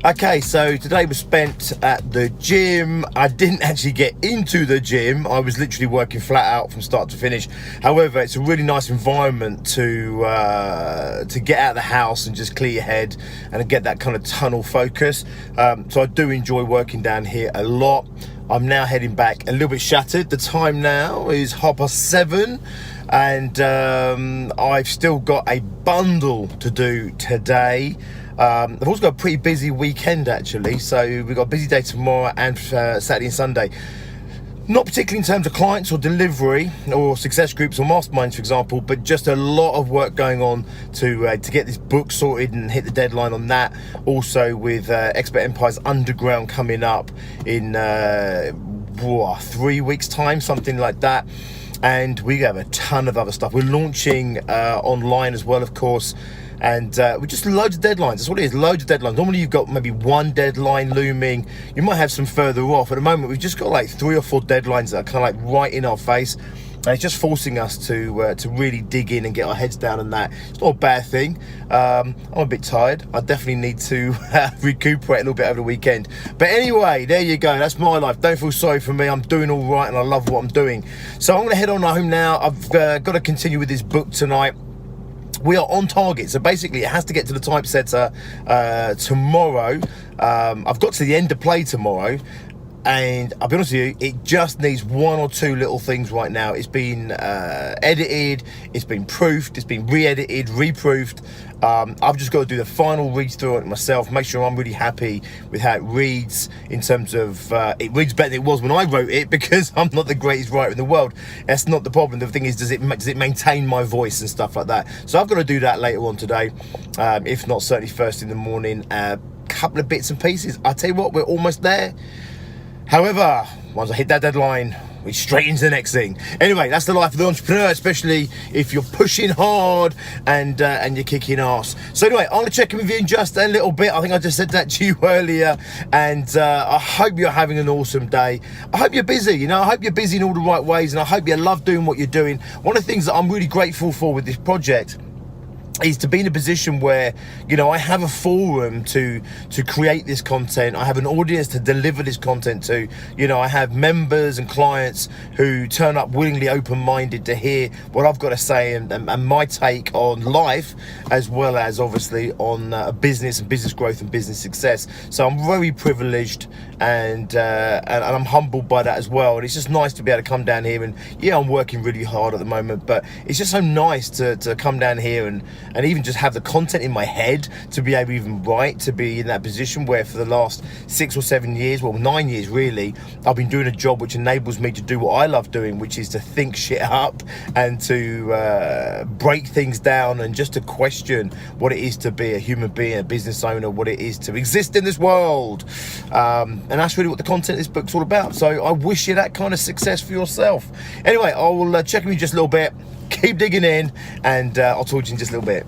Okay, so today was spent at the gym. I didn't actually get into the gym. I was literally working flat out from start to finish. However, it's a really nice environment to get out of the house and just clear your head and get that kind of tunnel focus. So I do enjoy working down here a lot. I'm now heading back a little bit shattered. The time now is 7:30 and I've still got a bundle to do today. I've also got a pretty busy weekend actually, so we've got a busy day tomorrow and Saturday and Sunday. Not particularly in terms of clients or delivery or success groups or masterminds, for example, but just a lot of work going on to get this book sorted and hit the deadline on that. Also with Expert Empires Underground coming up in 3 weeks time, something like that. And we have a ton of other stuff. We're launching online as well, of course. And we're just loads of deadlines. That's what it is, loads of deadlines. Normally you've got maybe one deadline looming. You might have some further off. At the moment, we've just got like 3 or 4 deadlines that are kind of like right in our face. And it's just forcing us to really dig in and get our heads down on that. It's not a bad thing. I'm a bit tired. I definitely need to recuperate a little bit over the weekend. But anyway, there you go. That's my life. Don't feel sorry for me. I'm doing all right and I love what I'm doing. So I'm going to head on home now. I've got to continue with this book tonight. We are on target, so basically it has to get to the typesetter tomorrow. I've got to the end of play tomorrow, and I'll be honest with you, it just needs 1 or 2 little things right now. It's been edited, it's been proofed, it's been re-edited, reproofed. I've just got to do the final read through it myself, make sure I'm really happy with how it reads in terms of, it reads better than it was when I wrote it, because I'm not the greatest writer in the world. That's not the problem. The thing is, does it maintain my voice and stuff like that? So I've got to do that later on today, if not certainly first in the morning. Couple of bits and pieces. I tell you what, we're almost there. However, once I hit that deadline, we're straight into the next thing. Anyway, that's the life of the entrepreneur, especially if you're pushing hard and you're kicking ass. So anyway, I'm gonna check in with you in just a little bit. I think I just said that to you earlier, and I hope you're having an awesome day. I hope you're busy, you know, I hope you're busy in all the right ways, and I hope you love doing what you're doing. One of the things that I'm really grateful for with this project is to be in a position where, you know, I have a forum to create this content. I have an audience to deliver this content to. You know, I have members and clients who turn up willingly open-minded to hear what I've got to say and my take on life, as well as obviously on business and business growth and business success. So I'm very privileged and I'm humbled by that as well. And it's just nice to be able to come down here, and yeah, I'm working really hard at the moment, but it's just so nice to come down here and even just have the content in my head to be able to even write, to be in that position where for the last 6 or 7 years, well 9 years really, I've been doing a job which enables me to do what I love doing, which is to think shit up and to break things down and just to question what it is to be a human being, a business owner, what it is to exist in this world. And that's really what the content of this book's all about. So I wish you that kind of success for yourself. Anyway, I will check in with you just a little bit. Keep digging in, and I'll talk to you in just a little bit.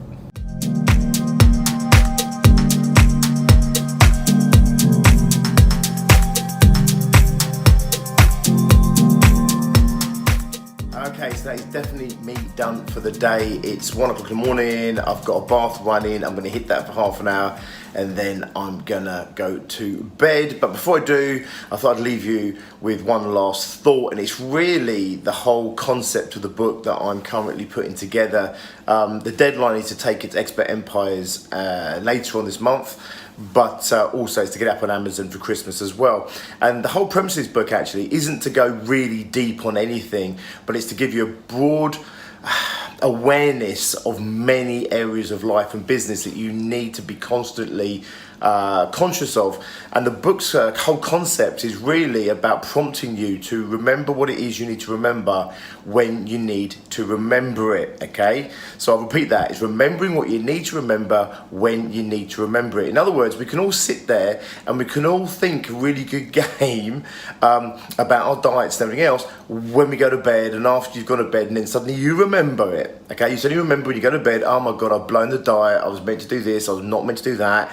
Okay, so that is definitely me done for the day. It's 1 o'clock in the morning. I've got a bath running. I'm going to hit that for half an hour, and then I'm gonna go to bed. But before I do, I thought I'd leave you with one last thought, and it's really the whole concept of the book that I'm currently putting together. The deadline is to take it to Expert Empires later on this month, but also it's to get up on Amazon for Christmas as well. And the whole premise of this book actually isn't to go really deep on anything, but it's to give you a broad awareness of many areas of life and business that you need to be constantly conscious of. And the book's whole concept is really about prompting you to remember what it is you need to remember when you need to remember it, okay? So I'll repeat that. It's remembering what you need to remember when you need to remember it. In other words, we can all sit there and we can all think a really good game about our diets and everything else when we go to bed, and after you've gone to bed, and then suddenly you remember it, okay? You suddenly remember when you go to bed, oh my God, I've blown the diet, I was meant to do this, I was not meant to do that.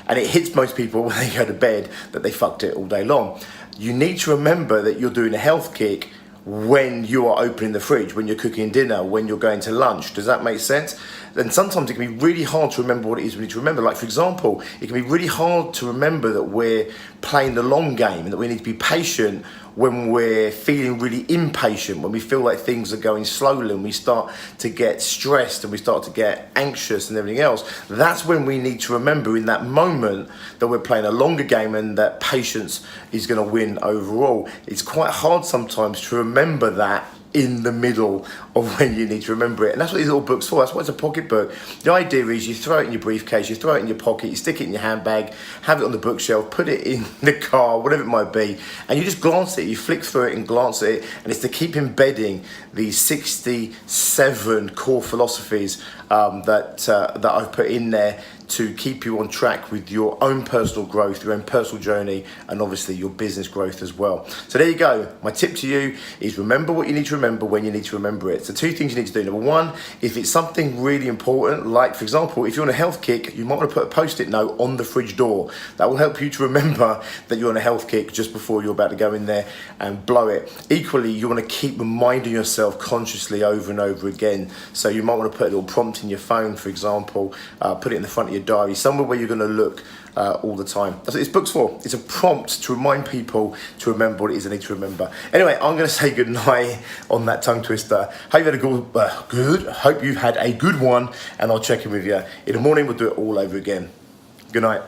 And it hits most people when they go to bed that they fucked it all day long. You need to remember that you're doing a health kick when you are opening the fridge, when you're cooking dinner, when you're going to lunch. Does that make sense? And sometimes it can be really hard to remember what it is we need to remember. Like, for example, it can be really hard to remember that we're playing the long game and that we need to be patient when we're feeling really impatient, when we feel like things are going slowly and we start to get stressed and we start to get anxious and everything else. That's when we need to remember in that moment that we're playing a longer game and that patience is going to win overall. It's quite hard sometimes to remember that in the middle of when you need to remember it. And that's what these little books for. That's why it's a pocket book. The idea is you throw it in your briefcase, you throw it in your pocket, you stick it in your handbag, have it on the bookshelf, put it in the car, whatever it might be, and you just glance at it, you flick through it and glance at it, and it's to keep embedding these 67 core philosophies that I've put in there to keep you on track with your own personal growth, your own personal journey, and obviously your business growth as well. So there you go. My tip to you is remember what you need to remember when you need to remember it. So two things you need to do. Number one, if it's something really important, like for example, if you're on a health kick, you might want to put a post-it note on the fridge door. That will help you to remember that you're on a health kick just before you're about to go in there and blow it. Equally, you want to keep reminding yourself consciously over and over again. So you might want to put a little prompt in your phone, for example, put it in the front of your diary, somewhere where you're going to look all the time. That's what this book's for. It's a prompt to remind people to remember what it is they need to remember. Anyway, I'm going to say good night on that tongue twister. Hope you've had a hope you've had a good one, and I'll check in with you in the morning. We'll do it all over again. Good night.